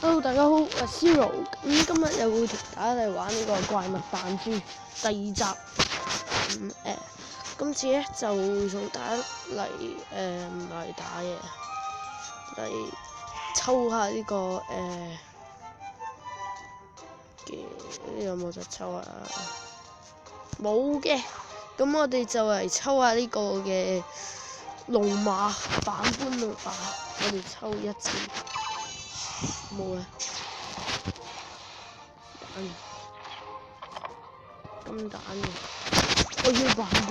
Hello， 大家好，我係 Zero。咁今日又會同大家嚟玩呢個怪物彈珠第2集。今次咧就同大家嚟唔係打嘢，嚟抽下呢個嘅呢有冇得抽啊？冇嘅。咁我哋就嚟抽下呢個嘅龍馬版本龍馬，我哋抽一次。冇啊！金蛋嘅，我要版本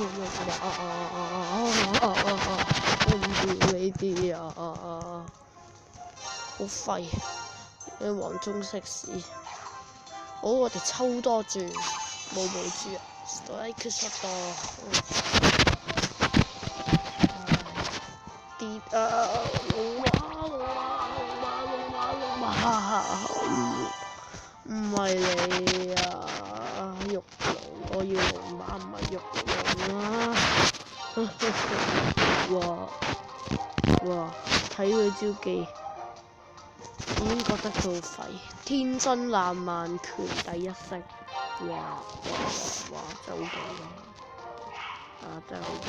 我唔要呢啲啊！好廢，你黃中式士。好，我哋抽多轉，冇住啊 ！Strike shot 跌啊！龍馬，唔係你啊！玉龍，我要龍馬，唔係玉龍啊！哇！睇佢招技，已經覺得佢好廢。天真爛漫拳第一式，哇！真係好勁啊！真係好勁。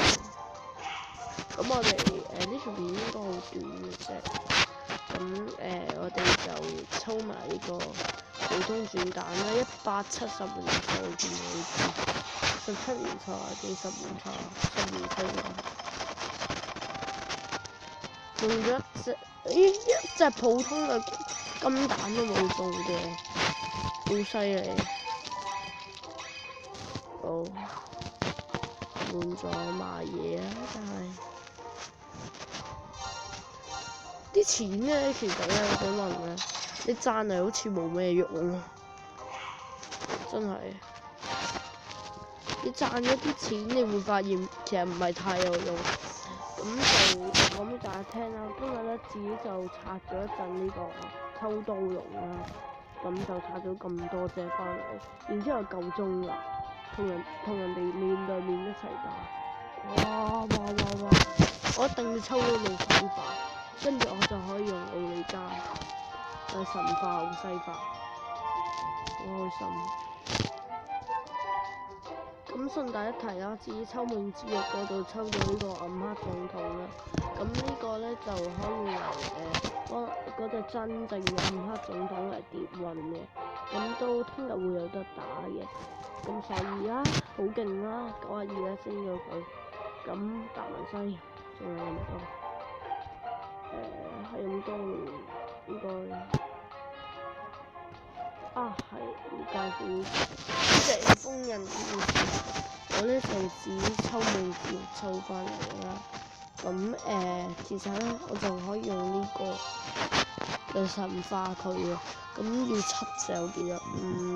咁我哋呢條片應該好短嘅啫。我哋就抽埋呢個普通轉蛋啦，170年賽我見到17年賽定10年賽10年賽用咗一隻普通嘅金蛋都冇中過，好犀利！好，換咗賣嘢啊，真係〜啲錢咧，其實咧，我想問咧，你賺嚟好似冇咩用咯，真係。你賺咗啲錢，你會發現其實唔係太有用。咁就講俾大家聽啦。今日咧自己就拆咗一陣呢個秋刀龍啦，咁就拆咗咁多隻翻嚟，然之後夠鐘啦，同人哋面對面一齊打。哇！我一定要抽到龍粉化。跟住我就可以用奧利加神化奧西法，好開心。咁順帶一提啦，自己抽夢之玉嗰度抽到呢個暗黑總統啦。咁呢個咧就可以為嗰隻真正嘅暗黑總統嚟疊運嘅。咁都聽日會有得打嘅。咁12啦，好勁啦，92啦升咗佢。咁達文西仲有咁多。係咁多應該係要介紹隻瘋人故事。我咧就自己抽夢之玉抽翻嚟啦。咁其實咧我就可以用呢個嚟神化佢嘅。咁要7隻我記得，5、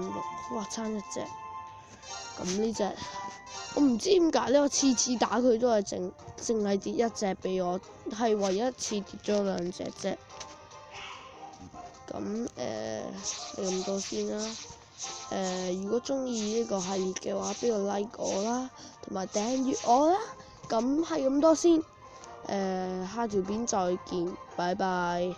6，哇差一隻。咁呢隻我唔知點解咧，我次次打佢都係淨係跌1隻俾我，係唯一一次跌咗2隻啫。咁咁多先啦。如果中意呢個系列嘅話，俾個 like 我啦，同埋訂閱我啦。咁係咁多先。下條片再見，拜拜。